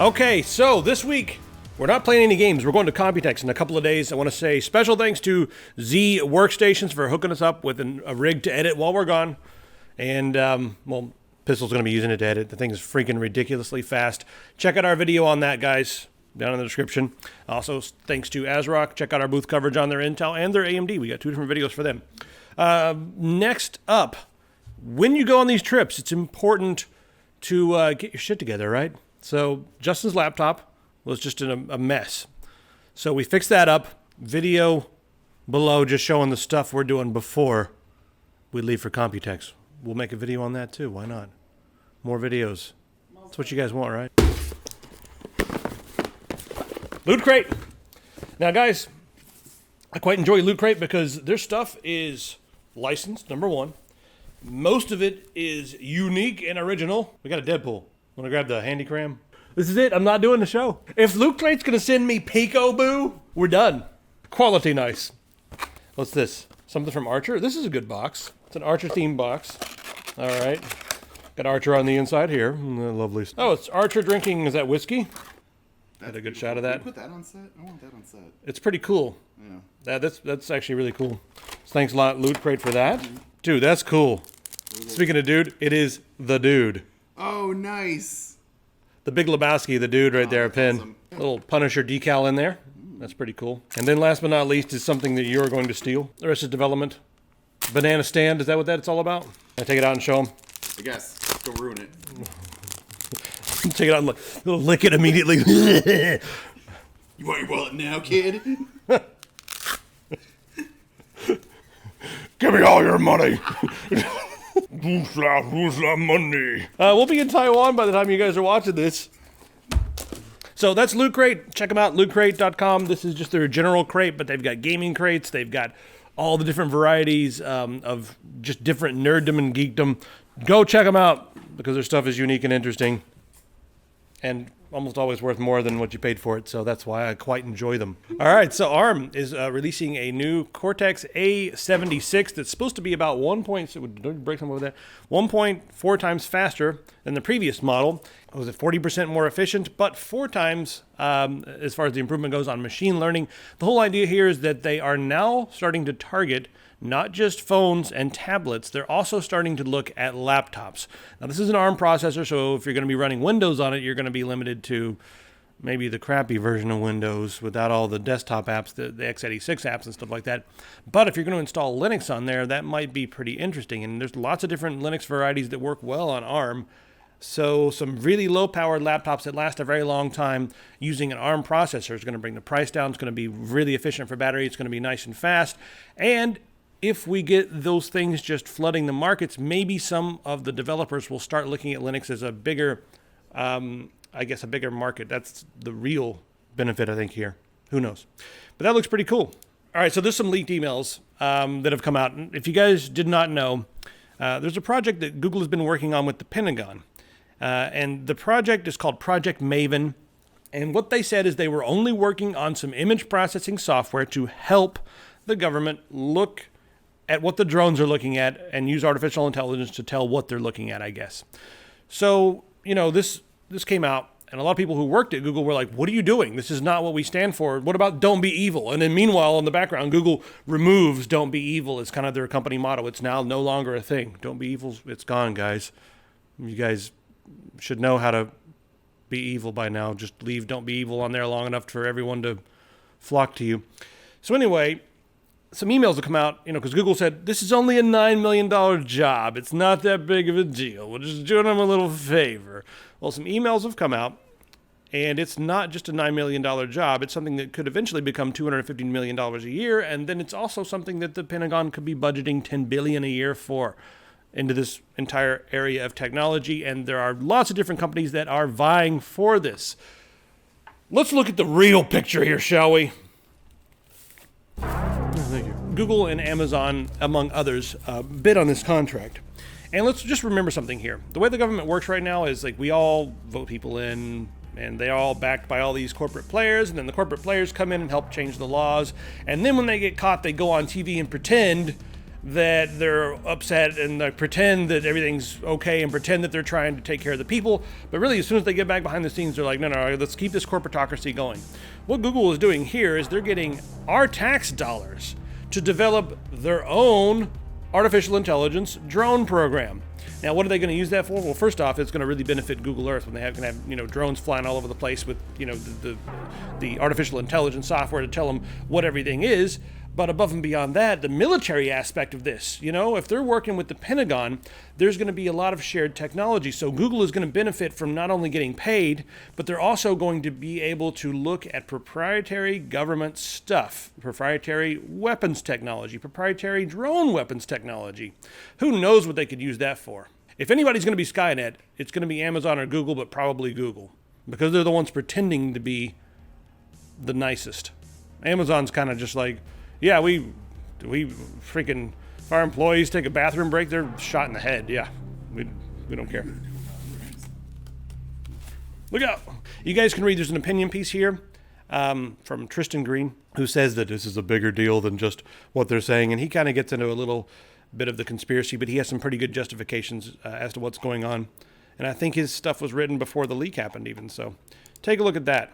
Okay, so this week, we're not playing any games. We're going to Computex in a couple of days. I want to say special thanks to Z Workstations for hooking us up with a rig to edit while we're gone. And, well, Pistol's going to be using it to edit. The thing is freaking ridiculously fast. Check out our video on that, guys, down in the description. Also, thanks to ASRock. Check out our booth coverage on their Intel and their AMD. We got two different videos for them. Next up, when you go on these trips, it's important to get your shit together, right? So Justin's laptop was just in a mess. So we fixed that up. Video below just showing the stuff we're doing before we leave for Computex. We'll make a video on that too. Why not? More videos. That's what you guys want, right? Loot Crate. Now, guys, I quite enjoy Loot Crate because their stuff is licensed, number one. Most of it is unique and original. We got a Deadpool. Want to grab the handy cram? This is it. I'm not doing the show. If Loot Crate's going to send me Peekaboo, we're done. Quality nice. What's this? Something from Archer? This is a good box. It's an Archer themed box. All right. Got Archer on the inside here. Lovely. Oh, it's Archer drinking, is that whiskey? Had a good shot of that. Can you put that on set? I want that on set. It's pretty cool. Yeah. That's actually really cool. So thanks a lot, Loot Crate, for that. Dude, that's cool. Speaking of dude, it is the dude. Oh, nice. The Big Lebowski, the dude right there, pin. Awesome. Little Punisher decal in there. That's pretty cool. And then last but not least is something that you're going to steal. The rest is development. Banana stand, is that what that's all about? I take it out and show them. I guess. Don't ruin it. Take it out and lick it immediately. You want your wallet now, kid? Give me all your money. Who's that money? We'll be in Taiwan by the time you guys are watching this. So that's Loot Crate. Check them out, lootcrate.com. This is just their general crate, but they've got gaming crates. They've got all the different varieties of just different nerddom and geekdom. Go check them out because their stuff is unique and interesting. And almost always worth more than what you paid for it, so that's why I quite enjoy them. All right, so ARM is releasing a new Cortex A76 that's supposed to be about 1.4 times faster than the previous model. It was 40% more efficient, but 4 times as far as the improvement goes on machine learning. The whole idea here is that they are now starting to target not just phones and tablets, they're also starting to look at laptops. Now, this is an ARM processor, so if you're going to be running Windows on it, you're going to be limited to maybe the crappy version of Windows without all the desktop apps, the x86 apps and stuff like that. But if you're going to install Linux on there, that might be pretty interesting. And there's lots of different Linux varieties that work well on ARM. So some really low-powered laptops that last a very long time using an ARM processor is going to bring the price down. It's going to be really efficient for battery. It's going to be nice and fast. And if we get those things just flooding the markets, maybe some of the developers will start looking at Linux as a bigger, a bigger market. That's the real benefit, I think, here. Who knows? But that looks pretty cool. All right, so there's some leaked emails that have come out. If you guys did not know, there's a project that Google has been working on with the Pentagon. And the project is called Project Maven. And what they said is they were only working on some image processing software to help the government look at what the drones are looking at and use artificial intelligence to tell what they're looking at, I guess. So, this came out, and a lot of people who worked at Google were like, what are you doing? This is not what we stand for. What about don't be evil? And then meanwhile, in the background, Google removes don't be evil. It's kind of their company motto. It's now no longer a thing. Don't be evil. It's gone, guys. You guys should know how to be evil by now. Just leave don't be evil on there long enough for everyone to flock to you. So anyway, some emails will come out, because Google said, this is only a $9 million job. It's not that big of a deal. We're just doing them a little favor. Well, some emails have come out, and it's not just a $9 million job. It's something that could eventually become $250 million a year, and then it's also something that the Pentagon could be budgeting $10 billion a year for into this entire area of technology, and there are lots of different companies that are vying for this. Let's look at the real picture here, shall we? Thank you. Google and Amazon, among others, bid on this contract. And let's just remember something here. The way the government works right now is like we all vote people in, and they're all backed by all these corporate players, and then the corporate players come in and help change the laws. And then when they get caught, they go on TV and pretend that they're upset and they pretend that everything's okay and pretend that they're trying to take care of the people. But really, as soon as they get back behind the scenes, they're like, no, let's keep this corporatocracy going. What Google is doing here is they're getting our tax dollars to develop their own artificial intelligence drone program. Now, what are they going to use that for? Well, first off, it's going to really benefit Google Earth when they can have drones flying all over the place with the artificial intelligence software to tell them what everything is. But above and beyond that, the military aspect of this, if they're working with the Pentagon, there's going to be a lot of shared technology. So Google is going to benefit from not only getting paid, but they're also going to be able to look at proprietary government stuff, proprietary weapons technology, proprietary drone weapons technology. Who knows what they could use that for? If anybody's going to be Skynet, it's going to be Amazon or Google, but probably Google, because they're the ones pretending to be the nicest. Amazon's kind of just like, yeah, we freaking, if our employees take a bathroom break, they're shot in the head. Yeah, we don't care. Look out. You guys can read, there's an opinion piece here from Tristan Green, who says that this is a bigger deal than just what they're saying. And he kind of gets into a little bit of the conspiracy, but he has some pretty good justifications as to what's going on. And I think his stuff was written before the leak happened even. So take a look at that.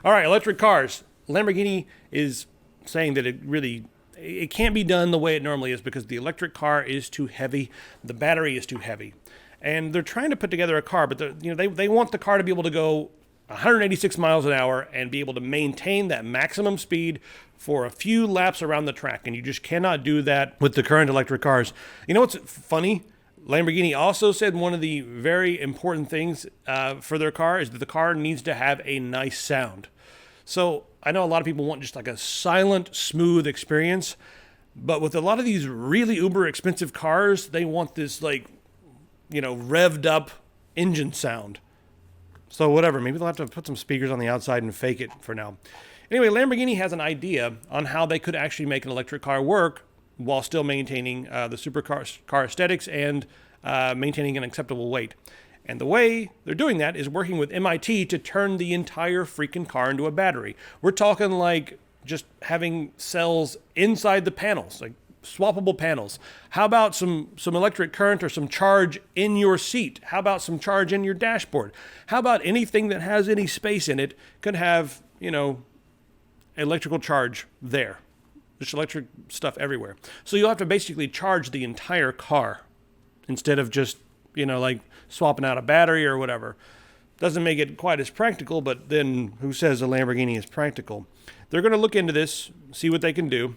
All right, electric cars. Lamborghini is saying that it can't be done the way it normally is because the electric car is too heavy, the battery is too heavy, and they're trying to put together a car, but they want the car to be able to go 186 miles an hour and be able to maintain that maximum speed for a few laps around the track, and you just cannot do that with the current electric cars. You know what's funny? Lamborghini also said one of the very important things for their car is that the car needs to have a nice sound. So I know a lot of people want just like a silent, smooth experience, but with a lot of these really uber expensive cars, they want this revved up engine sound. So whatever, maybe they'll have to put some speakers on the outside and fake it for now. Anyway, Lamborghini has an idea on how they could actually make an electric car work while still maintaining the supercar aesthetics and maintaining an acceptable weight. And the way they're doing that is working with MIT to turn the entire freaking car into a battery. We're talking like just having cells inside the panels, like swappable panels. How about some electric current or some charge in your seat? How about some charge in your dashboard? How about anything that has any space in it could have, electrical charge there? Just electric stuff everywhere. So you'll have to basically charge the entire car instead of just, like swapping out a battery or whatever. Doesn't make it quite as practical, but then who says a Lamborghini is practical? They're going to look into this, see what they can do,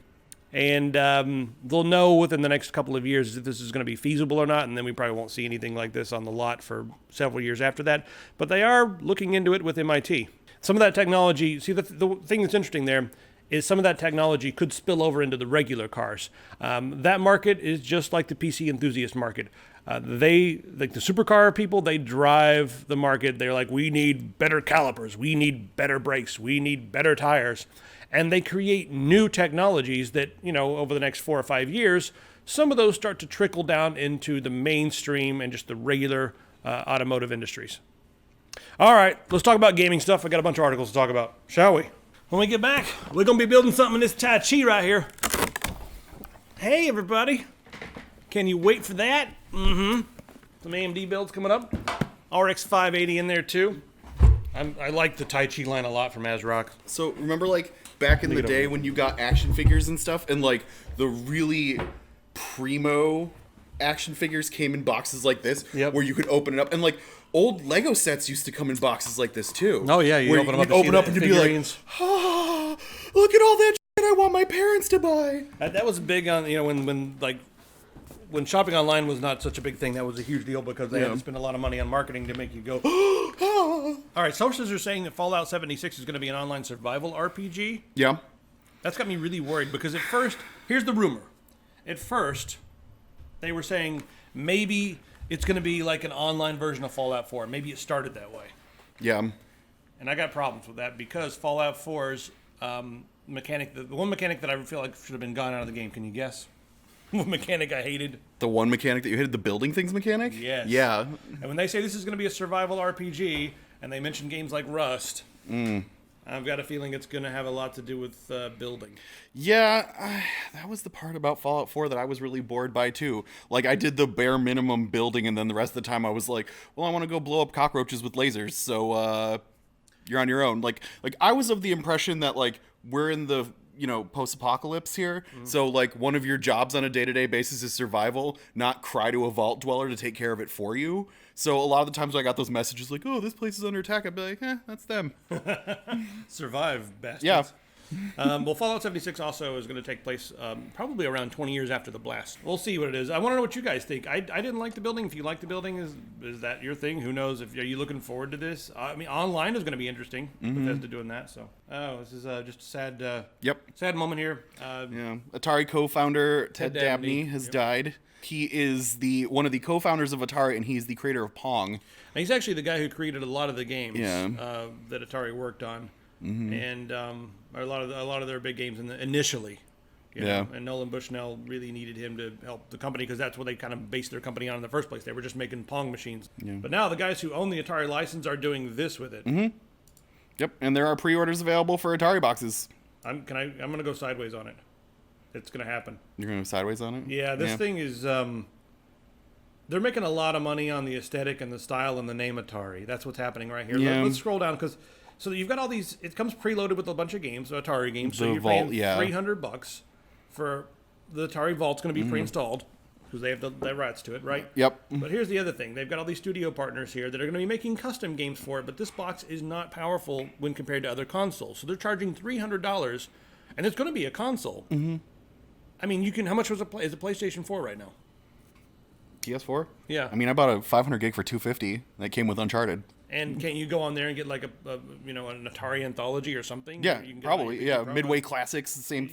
and they'll know within the next couple of years if this is going to be feasible or not, and then we probably won't see anything like this on the lot for several years after that. But they are looking into it with MIT. Some of that technology, see, the thing that's interesting there is some of that technology could spill over into the regular cars. That market is just like the PC enthusiast market. They, like the supercar people, they drive the market. They're like, we need better calipers, we need better brakes, we need better tires. And they create new technologies that, over the next 4 or 5 years, some of those start to trickle down into the mainstream and just the regular automotive industries. All right, let's talk about gaming stuff. I got a bunch of articles to talk about, shall we? When we get back, we're going to be building something in this Tai Chi right here. Hey, everybody. Can you wait for that? Some AMD builds coming up. RX 580 in there, too. I like the Tai Chi line a lot from ASRock. So, remember, back in the day when you got action figures and stuff, and, the really primo action figures came in boxes like this, where you could open it up, and, old Lego sets used to come in boxes like this, too. Oh, yeah, you open them up, open up and you'd be like, ah, look at all that shit I want my parents to buy. That was big on, when shopping online was not such a big thing. That was a huge deal because they had to spend a lot of money on marketing to make you go, All right, sources are saying that Fallout 76 is going to be an online survival RPG. Yeah. That's got me really worried because at first, here's the rumor. At first, they were saying maybe it's going to be like an online version of Fallout 4. Maybe it started that way. Yeah. And I got problems with that because Fallout 4's mechanic, the one mechanic that I feel like should have been gone out of the game. Can you guess? What mechanic I hated? The one mechanic that you hated, the building things mechanic? Yes. Yeah. And when they say this is going to be a survival RPG, and they mention games like Rust, I've got a feeling it's going to have a lot to do with building. Yeah, that was the part about Fallout 4 that I was really bored by too. Like, I did the bare minimum building, and then the rest of the time I was like, well, I want to go blow up cockroaches with lasers, so you're on your own. Like I was of the impression that, like, we're in the, post-apocalypse here, so, like, one of your jobs on a day-to-day basis is survival, not cry to a vault dweller to take care of it for you. So a lot of the times when I got those messages like, oh, this place is under attack, I'd be like, that's them. Survive, bastards. Yeah. Well, Fallout 76 also is going to take place probably around 20 years after the blast. We'll see what it is. I want to know what you guys think. I didn't like the building. If you like the building, is that your thing? Who knows? Are you looking forward to this? I mean, online is going to be interesting. Bethesda doing that. So, this is just a sad, sad moment here. Atari co-founder Ted Dabney has died. He is one of the co-founders of Atari, and he's the creator of Pong. And he's actually the guy who created a lot of the games that Atari worked on. And a lot of their big games initially, and Nolan Bushnell really needed him to help the company because that's what they kind of based their company on in the first place. They were just making Pong machines, but now the guys who own the Atari license are doing this with it. Yep, and there are pre-orders available for Atari boxes. I'm gonna go sideways on it. It's gonna happen. You're gonna go sideways on it? Yeah, this thing is. They're making a lot of money on the aesthetic and the style and the name Atari. That's what's happening right here. Yeah. Let's scroll down because. So you've got all these. It comes preloaded with a bunch of games, Atari games. So The you're Vault, paying $300 for the Atari Vault's going to be pre-installed because they have the rights to it, right? Yep. But here's the other thing: they've got all these studio partners here that are going to be making custom games for it. But this box is not powerful when compared to other consoles. So they're charging $300, and it's going to be a console. I mean, you can. How much was is a PlayStation 4 right now? PS4? Yeah. I mean, I bought a 500 gig for $250. That came with Uncharted. And can't you go on there and get like an Atari anthology or something? Yeah, You can get probably. like, Yeah, Midway Classics, the same,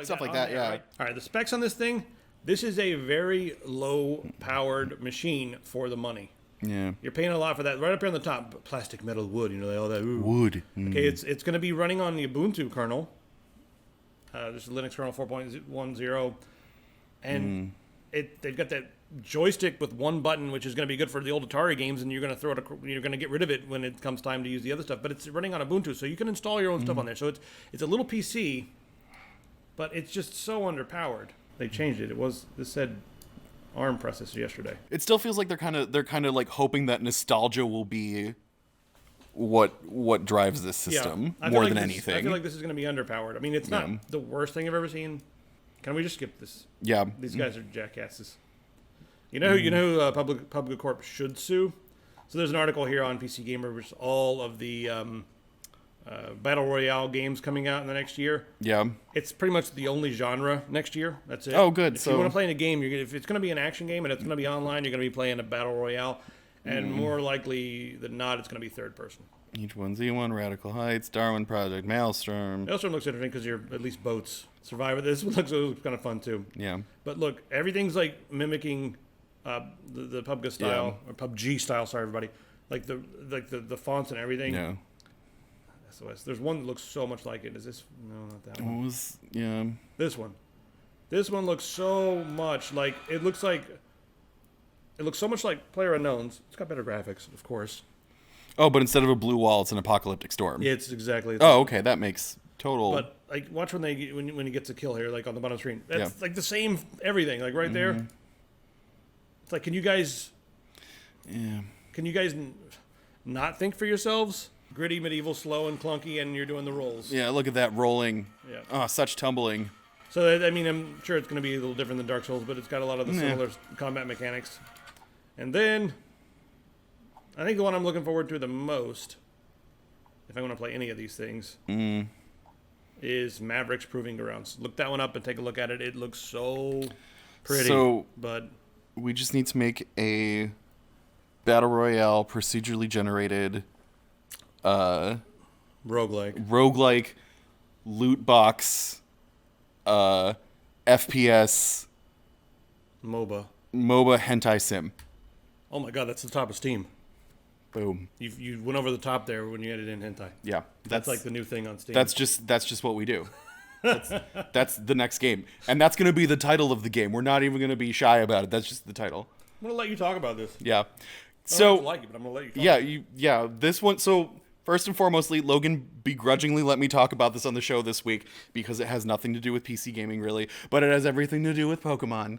stuff like that. There, Yeah. right? All right, the specs on this thing. This is a very low-powered machine for the money. Yeah. You're paying a lot for that. Right up here on the top, plastic, metal, wood. All that. Ooh. Wood. Okay, it's going to be running on the Ubuntu kernel. This is Linux kernel 4.10, and they've got that joystick with one button, which is going to be good for the old Atari games, and you're going to get rid of it when it comes time to use the other stuff. But it's running on Ubuntu, so you can install your own stuff on there. So it's a little PC, but it's just so underpowered. They changed it. This said ARM processor yesterday. It still feels like they're kind of like hoping that nostalgia will be what drives this system more than anything. I feel like this is going to be underpowered. I mean, it's not the worst thing I've ever seen. Can we just skip this? Yeah. These guys are jackasses. You know who Public Corp should sue? So there's an article here on PC Gamer, which is all of the Battle Royale games coming out in the next year. Yeah. It's pretty much the only genre next year. That's it. Oh, good. If you want to play in a game, if it's going to be an action game and it's going to be online, you're going to be playing a Battle Royale. And more likely than not, it's going to be third person. H1Z1, Radical Heights, Darwin Project, Maelstrom. Maelstrom looks interesting because you're at least boats. Survivor. This one looks kind of fun too. Yeah. But look, everything's like mimicking the PUBG style or PUBG style. Sorry, everybody. Like the fonts and everything. Yeah. SOS. There's one that looks so much like it. Is this? No, not that one. Yeah. This one. This one looks so much like it looks so much like PlayerUnknown's. It's got better graphics, of course. Oh, but instead of a blue wall, it's an apocalyptic storm. Yeah, it's exactly. Okay, that makes total. But like, watch when he gets a kill here, like on the bottom screen. That's like the same everything, like right there. It's like, can you guys not think for yourselves? Gritty, medieval, slow, and clunky, and you're doing the rolls. Yeah, look at that rolling. Yeah. Oh, such tumbling. So I mean, I'm sure it's going to be a little different than Dark Souls, but it's got a lot of the similar combat mechanics. And then, I think the one I'm looking forward to the most, if I want to play any of these things, is Mavericks Proving Grounds. Look that one up and take a look at it. It looks so pretty. So, but we just need to make a Battle Royale procedurally generated roguelike loot box FPS MOBA hentai sim. Oh my god, that's the top of Steam. Boom. You went over the top there when you added in hentai. Yeah, that's like the new thing on Steam. That's just what we do. That's the next game, and that's going to be the title of the game. We're not even going to be shy about it. That's just the title. I'm gonna let you talk about this. Yeah. I don't like it, but I'm gonna let you talk. Yeah. This one. So First and foremostly, Logan begrudgingly let me talk about this on the show this week because it has nothing to do with PC gaming, really, but it has everything to do with Pokemon,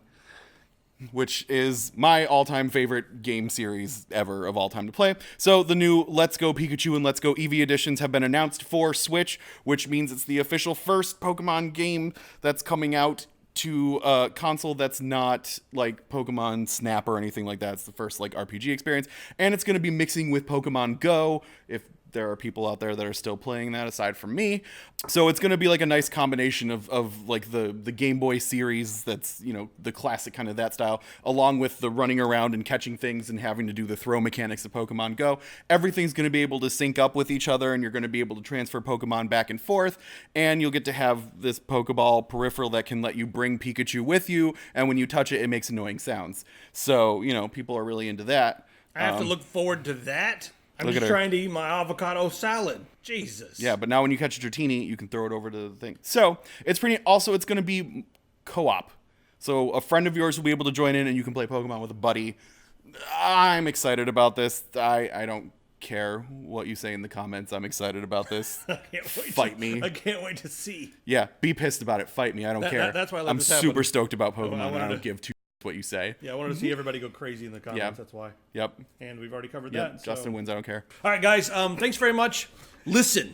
which is my all-time favorite game series ever of all time to play. So the new Let's Go Pikachu and Let's Go Eevee editions have been announced for Switch, which means it's the official first Pokemon game that's coming out to a console that's not like Pokemon Snap or anything like that. It's the first like RPG experience, and it's going to be mixing with Pokemon Go, if there are people out there that are still playing that aside from me. So it's going to be like a nice combination of like the Game Boy series that's, you know, the classic kind of that style, along with the running around and catching things and having to do the throw mechanics of Pokemon Go. Everything's going to be able to sync up with each other, and you're going to be able to transfer Pokemon back and forth, and you'll get to have this Pokeball peripheral that can let you bring Pikachu with you, and when you touch it, it makes annoying sounds. So, you know, people are really into that. I have to look forward to that. I'm just trying to eat my avocado salad. Jesus. Yeah, but now when you catch a Dratini, you can throw it over to the thing. So it's pretty. Also, it's going to be co-op. So a friend of yours will be able to join in, and you can play Pokemon with a buddy. I'm excited about this. I don't care what you say in the comments. I'm excited about this. Fight me. I can't wait to see. Yeah, be pissed about it. Fight me. I don't care. That's why I let I'm this happen. super stoked about Pokemon. I don't give two what you say. Yeah, I wanted to see everybody go crazy in the comments. Yeah. That's why. Yep. And we've already covered that. So. Justin wins. I don't care. All right, guys. Thanks very much. Listen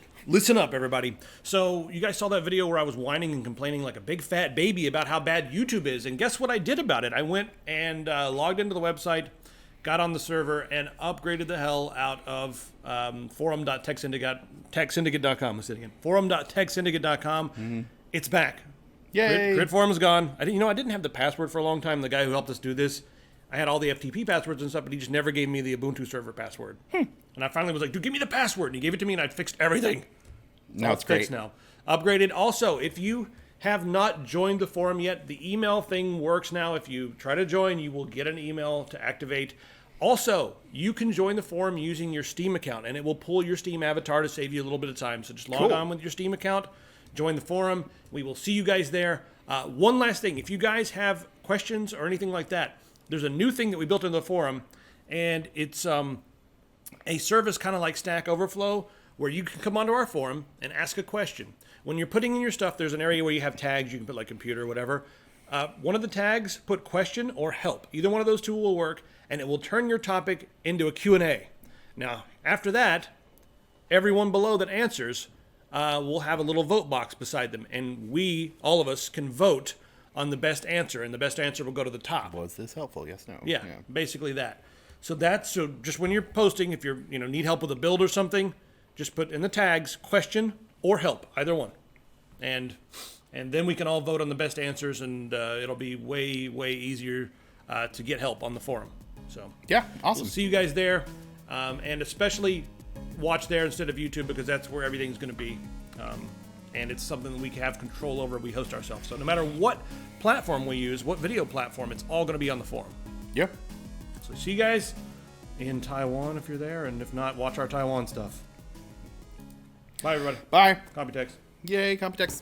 up, everybody. So you guys saw that video where I was whining and complaining like a big fat baby about how bad YouTube is, and guess what I did about it? I went and logged into the website, got on the server, and upgraded the hell out of forum.techsyndicate.com. I'm sitting in forum.techsyndicate.com. Mm-hmm. It's back. Yay! Grid Forum is gone. I didn't have the password for a long time. The guy who helped us do this, I had all the FTP passwords and stuff, but he just never gave me the Ubuntu server password. And I finally was like, dude, give me the password. And he gave it to me, and I fixed everything. Now it's great. Fixed now. Upgraded. Also, if you have not joined the forum yet, the email thing works now. If you try to join, you will get an email to activate. Also, you can join the forum using your Steam account, and it will pull your Steam avatar to save you a little bit of time. So just log on with your Steam account. Join the forum. We will see you guys there. One last thing. If you guys have questions or anything like that, there's a new thing that we built in the forum, and it's a service kind of like Stack Overflow where you can come onto our forum and ask a question. When you're putting in your stuff, there's an area where you have tags. You can put like computer or whatever. One of the tags, put question or help. Either one of those two will work, and it will turn your topic into a Q&A. Now, after that, everyone below that answers we'll have a little vote box beside them, and we, all of us, can vote on the best answer, and the best answer will go to the top. Was this helpful? Yes, no. Yeah, basically that. So just when you're posting, if you're need help with a build or something, just put in the tags question or help, either one, and then we can all vote on the best answers, and it'll be way easier to get help on the forum. So yeah, awesome. We'll see you guys there, and especially watch there instead of YouTube, because that's where everything's going to be, and it's something that we have control over. We host ourselves, so no matter what platform we use, what video platform, it's all going to be on the forum. Yep. So see you guys in Taiwan if you're there, and if not, watch our Taiwan stuff. Bye, everybody. Bye. Computex. Yay, Computex.